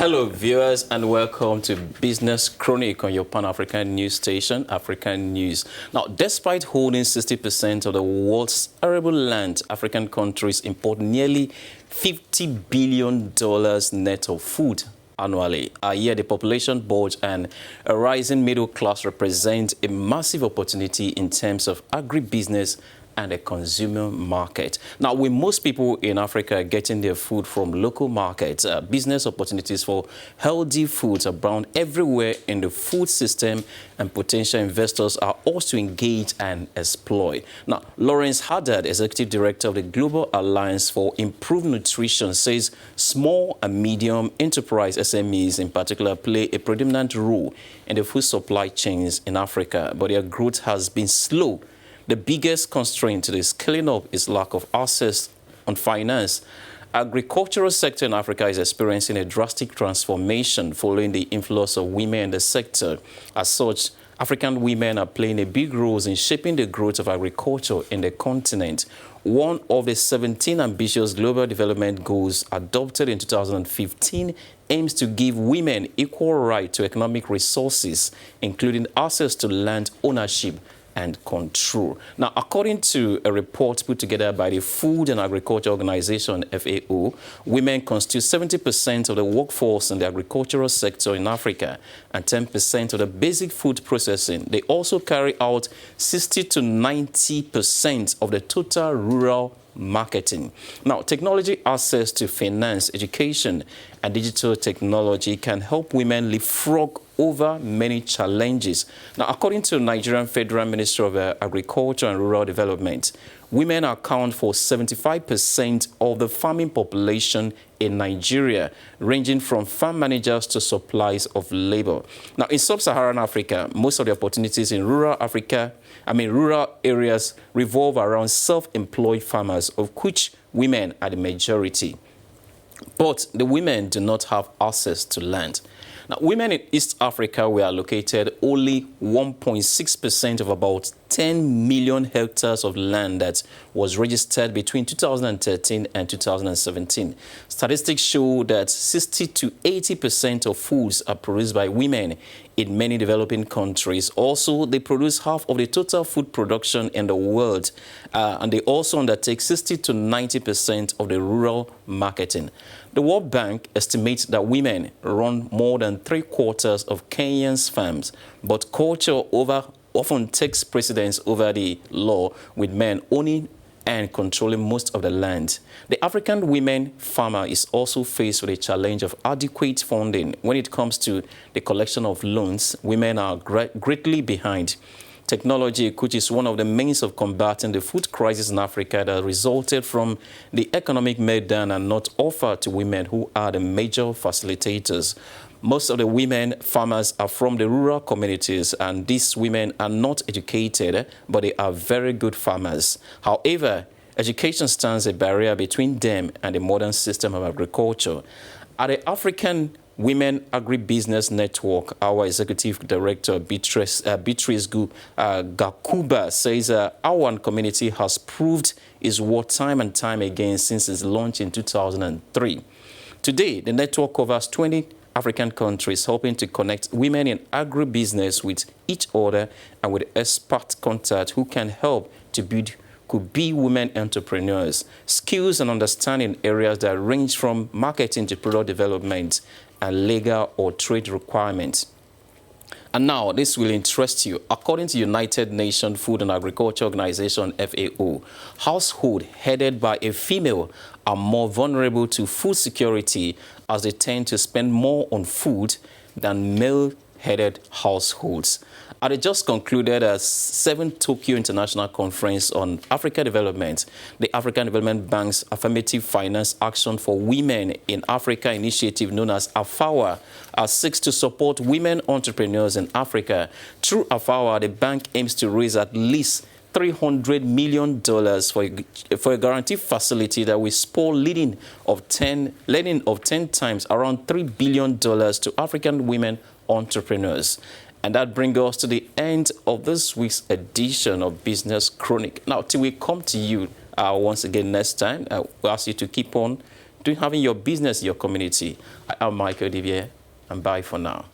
Hello viewers and welcome to Business Chronic on your Pan-African news station, Africanews. Now, despite holding 60% of the world's arable land, African countries import nearly $50 billion net of food annually. Yet the population bulge and a rising middle class represent a massive opportunity in terms of agribusiness and a consumer market. Now, with most people in Africa getting their food from local markets, business opportunities for healthy foods abound everywhere in the food system, and potential investors are also engaged and exploit. Now, Lawrence Haddad, Executive Director of the Global Alliance for Improved Nutrition, says small and medium enterprise SMEs in particular play a predominant role in the food supply chains in Africa, but their growth has been slow. The biggest constraint to the scaling up is lack of access on finance. Agricultural sector in Africa is experiencing a drastic transformation following the influx of women in the sector. As such, African women are playing a big role in shaping the growth of agriculture in the continent. One of the 17 ambitious global development goals adopted in 2015 aims to give women equal right to economic resources, including access to land ownership and control. Now, according to a report put together by the Food and Agriculture Organization, FAO, women constitute 70% of the workforce in the agricultural sector in Africa and 10% of the basic food processing. They also carry out 60 to 90% of the total rural marketing. Now, technology access to finance, education, and digital technology can help women leapfrog over many challenges. Now, according to Nigerian Federal Ministry of Agriculture and Rural Development, women account for 75% of the farming population in Nigeria, ranging from farm managers to suppliers of labor. Now, in sub-Saharan Africa, most of the opportunities in rural areas revolve around self-employed farmers, of which women are the majority. But the women do not have access to land. Now, women in East Africa were allocated only 1.6% of about 10 million hectares of land that was registered between 2013 and 2017. Statistics show that 60 to 80% of foods are produced by women in many developing countries. Also, they produce half of the total food production in the world, and they also undertake 60 to 90% of the rural marketing. The World Bank estimates that women run more than 3/4 of Kenya's farms, but culture often takes precedence over the law, with men owning and controlling most of the land. The African women farmer is also faced with a challenge of adequate funding. When it comes to the collection of loans, women are greatly behind. Technology, which is one of the means of combating the food crisis in Africa that resulted from the economic meltdown, are not offered to women who are the major facilitators. Most of the women farmers are from the rural communities, and these women are not educated, but they are very good farmers. However, education stands a barrier between them and the modern system of agriculture. At the African Women Agribusiness Network, our Executive Director, Beatrice Gakuba, says our community has proved its worth time and time again since its launch in 2003. Today, the network covers 20 African countries, helping to connect women in agribusiness with each other and with expert contact who can help to build could-be women entrepreneurs, skills and understanding areas that range from marketing to product development and legal or trade requirements. And now, this will interest you. According to United Nations Food and Agriculture Organization, FAO, households headed by a female are more vulnerable to food security as they tend to spend more on food than male-headed households. At the just concluded 7th Tokyo International Conference on Africa Development, the African Development Bank's Affirmative Finance Action for Women in Africa initiative, known as AFAWA, seeks to support women entrepreneurs in Africa. Through AFAWA, the bank aims to raise at least $300 million for a guarantee facility that will spur lending of 10 times, around $3 billion to African women entrepreneurs. And that brings us to the end of this week's edition of Business Chronic. Now, till we come to you once again next time, we ask you to keep on to having your business, your community. I am Michael Divier, and bye for now.